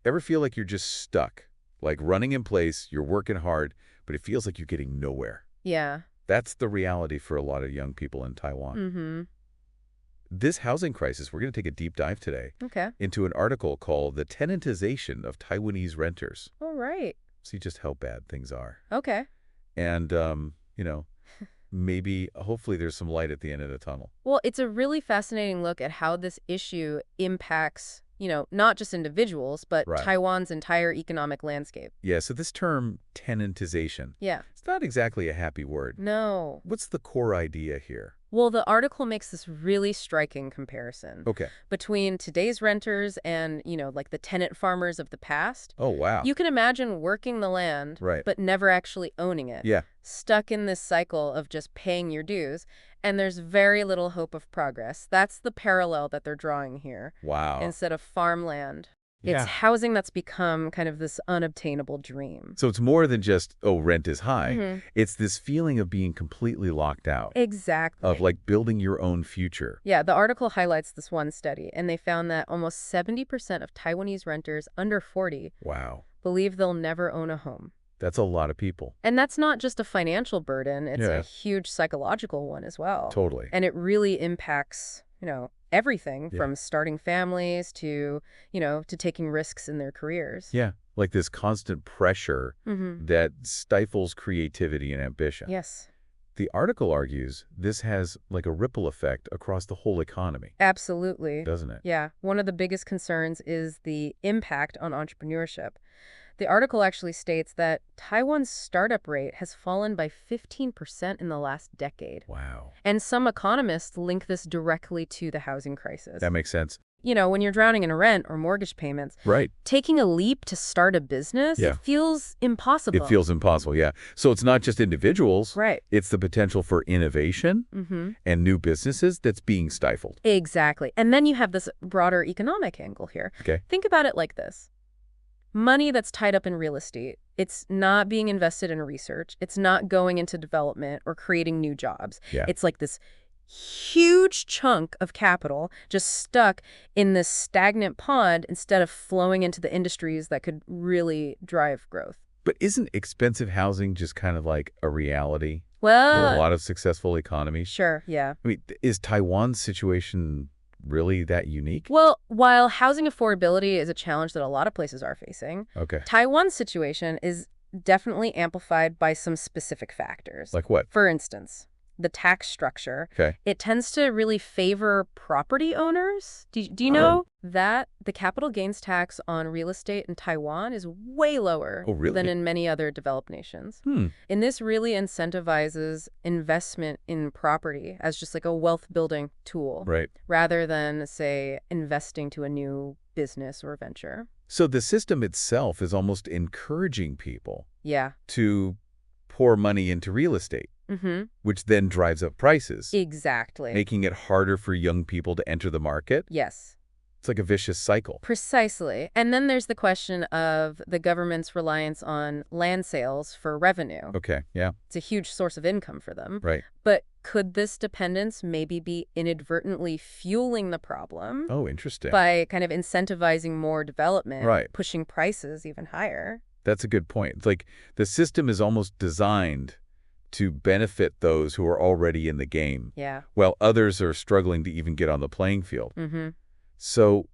Ever feel like you're just stuck? Like running in place, you're working hard, but it feels like you're getting nowhere. Yeah. That's the reality for a lot of young people in Taiwan. Mm-hmm. This housing crisis, we're going to take a deep dive today into an article called The Tenantization of Taiwanese Renters. All right. See just how bad things are. Okay. And, maybe, hopefully there's some light at the end of the tunnel. Well, it's a really fascinating look at how this issue impacts, not just individuals, but Taiwan's entire economic landscape. Yeah, so this term, tenantization, it's not exactly a happy word. No. What's the core idea here? Well, the article makes this really striking comparison between today's renters and, like the tenant farmers of the past. Oh, wow. You can imagine working the land, but never actually owning it. Yeah. Stuck in this cycle of just paying your dues, and there's very little hope of progress. That's the parallel that they're drawing here. Wow. Instead of farmland. It's housing that's become kind of this unobtainable dream. So it's more than just, rent is high. It's this feeling of being completely locked out. Exactly. Of like building your own future. Yeah, the article highlights this one study, and they found that almost 70% of Taiwanese renters under 40 believe they'll never own a home. That's a lot of people. And that's not just a financial burden. It's a huge psychological one as well. Totally. And it really impacts, everything from starting families to, to taking risks in their careers. Yeah, like this constant pressure that stifles creativity and ambition. Yes. The article argues this has like a ripple effect across the whole economy. Absolutely. Doesn't it? Yeah. One of the biggest concerns is the impact on entrepreneurship. The article actually states that Taiwan's startup rate has fallen by 15% in the last decade. Wow. And some economists link this directly to the housing crisis. That makes sense. When you're drowning in rent or mortgage payments, taking a leap to start a business, it feels impossible. It feels impossible, yeah. So it's not just individuals. Right. It's the potential for innovation and new businesses that's being stifled. Exactly. And then you have this broader economic angle here. Okay. Think about it like this. Money that's tied up in real estate, it's not being invested in research. It's not going into development or creating new jobs. Yeah. It's like this huge chunk of capital just stuck in this stagnant pond instead of flowing into the industries that could really drive growth. But isn't expensive housing just kind of like a reality for Well, a lot of successful economies? sure, yeah. I mean, is Taiwan's situation really that unique? Well, while housing affordability is a challenge that a lot of places are facing, Okay. Taiwan's situation is definitely amplified by some specific factors. Like what? For instance, the tax structure. Okay. It tends to really favor property owners. Do you know that the capital gains tax on real estate in Taiwan is way lower than in many other developed nations? And this really incentivizes investment in property as just like a wealth building tool. Right. Rather than, say, investing to a new business or venture. So the system itself is almost encouraging people Yeah. to pour money into real estate, which then drives up prices, Exactly. making it harder for young people to enter the market. Yes. It's like a vicious cycle. Precisely. And then there's the question of the government's reliance on land sales for revenue. Okay, yeah. It's a huge source of income for them. Right. But could this dependence maybe be inadvertently fueling the problem Oh, interesting. by kind of incentivizing more development, Right. pushing prices even higher? That's a good point. It's like the system is almost designed to benefit those who are already in the game, Yeah. while others are struggling to even get on the playing field. So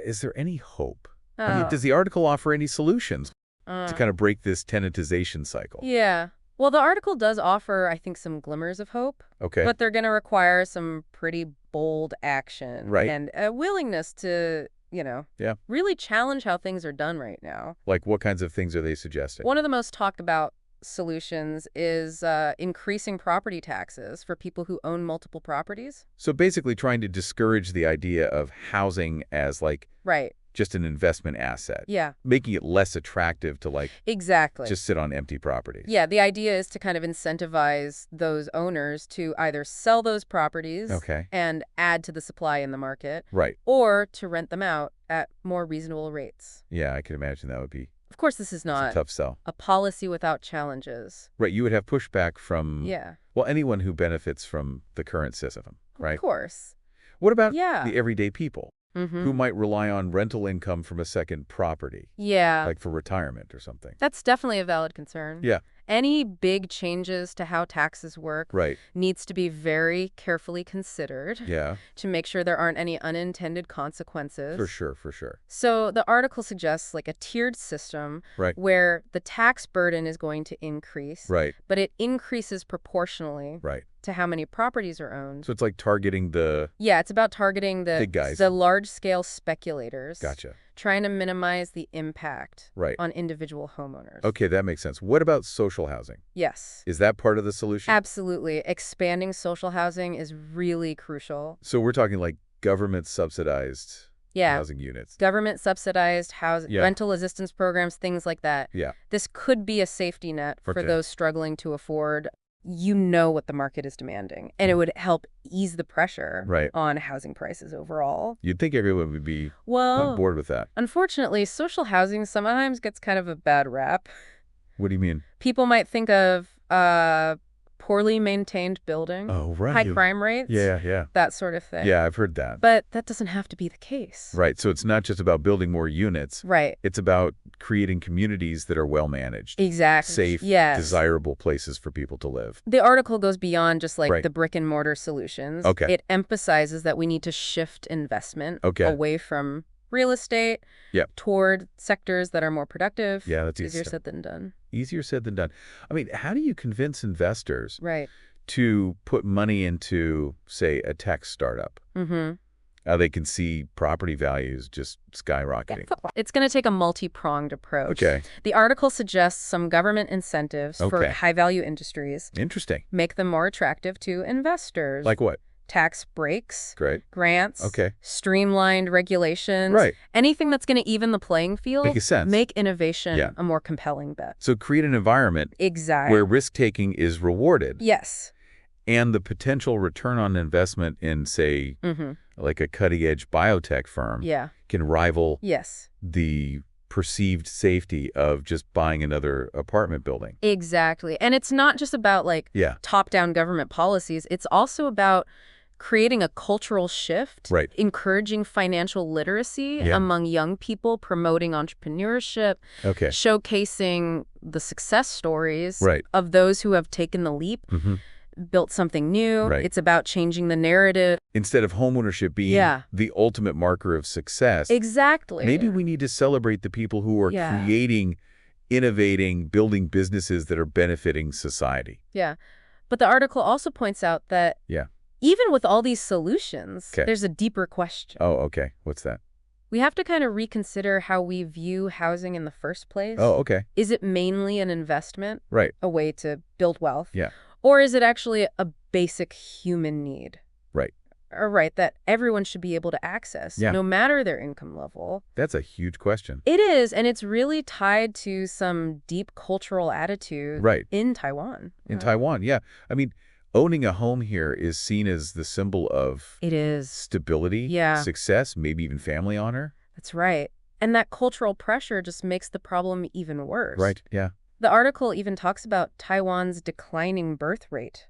is there any hope? I mean, does the article offer any solutions to kind of break this tenantization cycle? Yeah. Well, the article does offer, I think, some glimmers of hope. Okay. But they're going to require some pretty bold action. Right. And a willingness to, really challenge how things are done right now. Like what kinds of things are they suggesting? One of the most talked about solutions is increasing property taxes for people who own multiple properties. So basically trying to discourage the idea of housing as like Right. just an investment asset. Yeah. Making it less attractive to like Exactly. just sit on empty properties. Yeah, the idea is to kind of incentivize those owners to either sell those properties and add to the supply in the market, Right. or to rent them out at more reasonable rates. Yeah, I can imagine that would be Of course, this is a not tough sell. a policy without challenges. Right, you would have pushback from, Yeah. well, anyone who benefits from the current system, right? Of course. What about Yeah. the everyday people? who might rely on rental income from a second property. Yeah. Like for retirement or something. That's definitely a valid concern. Yeah. Any big changes to how taxes work needs to be very carefully considered to make sure there aren't any unintended consequences. For sure, for sure. So the article suggests like a tiered system where the tax burden is going to increase, but it increases proportionally to how many properties are owned. So it's like targeting the... Yeah, it's about targeting the big guys. The large-scale speculators. Gotcha. Trying to minimize the impact on individual homeowners. Okay, that makes sense. What about social housing? Yes. Is that part of the solution? Absolutely. Expanding social housing is really crucial. So we're talking like government-subsidized housing units. Government-subsidized housing, rental assistance programs, things like that. Yeah. This could be a safety net for those struggling to afford. You know what the market is demanding, and it would help ease the pressure on housing prices overall. You'd think everyone would be on board with that. Unfortunately, social housing sometimes gets kind of a bad rap. What do you mean? People might think of poorly maintained buildings, high crime rates, that sort of thing. Yeah, I've heard that. But that doesn't have to be the case. Right, so it's not just about building more units. Right. It's about creating communities that are well managed. Exactly. Safe, desirable places for people to live. The article goes beyond just like the brick and mortar solutions. It emphasizes that we need to shift investment away from real estate toward sectors that are more productive. Yeah, that's easier said than done. Easier said than done. I mean, how do you convince investors to put money into, say, a tech startup? They can see property values just skyrocketing. It's going to take a multi-pronged approach. The article suggests some government incentives for high-value industries. Interesting. Make them more attractive to investors. Like what? Tax breaks, grants, streamlined regulations, anything that's going to even the playing field, make sense. Make innovation a more compelling bet. So create an environment where risk-taking is rewarded. Yes. And the potential return on investment in, say, like a cutting-edge biotech firm can rival the perceived safety of just buying another apartment building. Exactly. And it's not just about like top-down government policies. It's also about creating a cultural shift, encouraging financial literacy among young people, promoting entrepreneurship, showcasing the success stories of those who have taken the leap, built something new. It's about changing the narrative. Instead of homeownership being the ultimate marker of success. Exactly. Maybe we need to celebrate the people who are creating, innovating, building businesses that are benefiting society. Yeah. But the article also points out that even with all these solutions, there's a deeper question. Oh, okay. What's that? We have to kind of reconsider how we view housing in the first place. Oh, okay. Is it mainly an investment? A way to build wealth? Yeah. Or is it actually a basic human need? That everyone should be able to access, no matter their income level? That's a huge question. It is, and it's really tied to some deep cultural attitude in Taiwan. In Taiwan, yeah. I mean, owning a home here is seen as the symbol of stability, success, maybe even family honor. That's right. And that cultural pressure just makes the problem even worse. Yeah. The article even talks about Taiwan's declining birth rate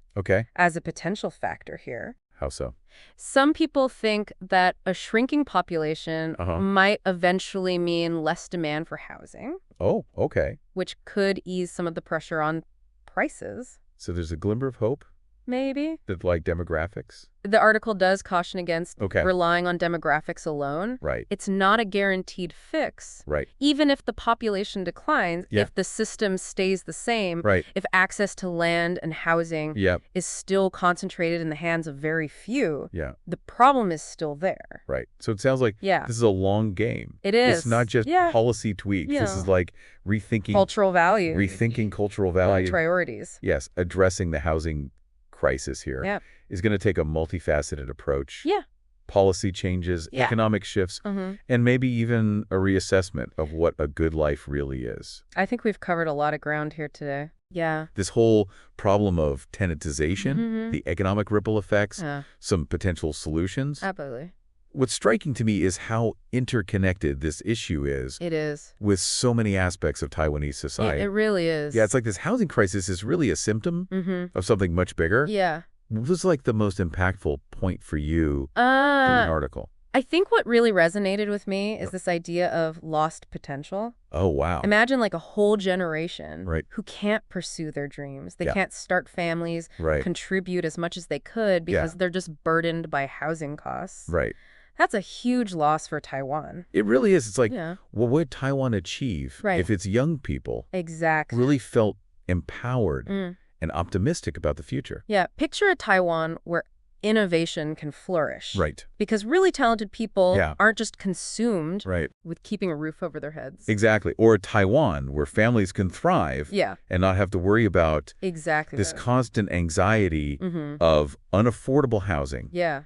as a potential factor here. How so? Some people think that a shrinking population might eventually mean less demand for housing. Oh, okay. Which could ease some of the pressure on prices. So there's a glimmer of hope? Maybe. That like demographics? The article does caution against relying on demographics alone. It's not a guaranteed fix. Even if the population declines, if the system stays the same, if access to land and housing is still concentrated in the hands of very few, the problem is still there. So it sounds like this is a long game. It is. It's not just policy tweaks. This is like rethinking cultural value. Rethinking cultural value. Priorities. Yes, addressing the housing crisis here is going to take a multifaceted approach. Policy changes, economic shifts, and maybe even a reassessment of what a good life really is. I think we've covered a lot of ground here today. This whole problem of tenantization, the economic ripple effects, some potential solutions. Absolutely. What's striking to me is how interconnected this issue is. It is. With so many aspects of Taiwanese society. It really is. Yeah, it's like this housing crisis is really a symptom of something much bigger. What was like the most impactful point for you in the article? I think what really resonated with me is this idea of lost potential. Oh, wow. Imagine like a whole generation Right. who can't pursue their dreams. They can't start families, contribute as much as they could because they're just burdened by housing costs. Right. That's a huge loss for Taiwan. It really is. It's like, well, what would Taiwan achieve if its young people really felt empowered and optimistic about the future? Yeah. Picture a Taiwan where innovation can flourish. Right. Because really talented people aren't just consumed with keeping a roof over their heads. Exactly. Or a Taiwan where families can thrive and not have to worry about this constant anxiety of unaffordable housing. Yeah.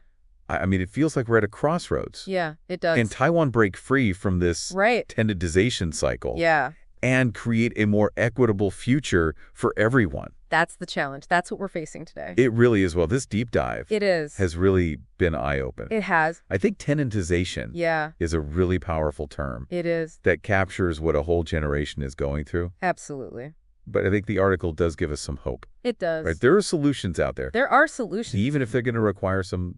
I mean, it feels like we're at a crossroads. Yeah, it does. And Taiwan break free from this tenantization cycle and create a more equitable future for everyone. That's the challenge. That's what we're facing today. It really is. Well, this deep dive has really been eye-opening. It has. I think tenantization is a really powerful term. It is. That captures what a whole generation is going through. Absolutely. But I think the article does give us some hope. It does. Right? There are solutions out there. There are solutions. Even if they're going to require some,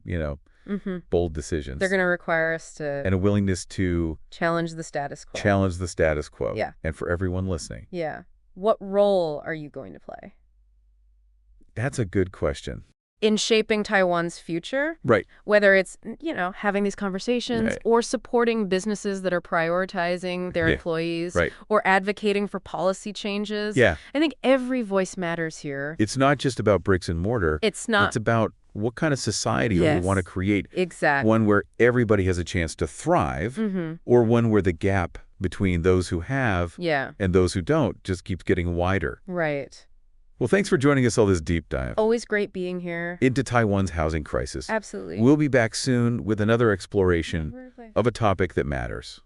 bold decisions. They're going to require us to... And a willingness to... challenge the status quo. Challenge the status quo. Yeah. And for everyone listening. Yeah. What role are you going to play? That's a good question. In shaping Taiwan's future? Right. Whether it's, having these conversations or supporting businesses that are prioritizing their employees or advocating for policy changes. Yeah. I think every voice matters here. It's not just about bricks and mortar. It's not. It's about what kind of society we want to create. Exactly. One where everybody has a chance to thrive or one where the gap between those who have and those who don't just keeps getting wider. Right. Well, thanks for joining us all this deep dive. Always great being here. Into Taiwan's housing crisis. Absolutely. We'll be back soon with another exploration of a topic that matters.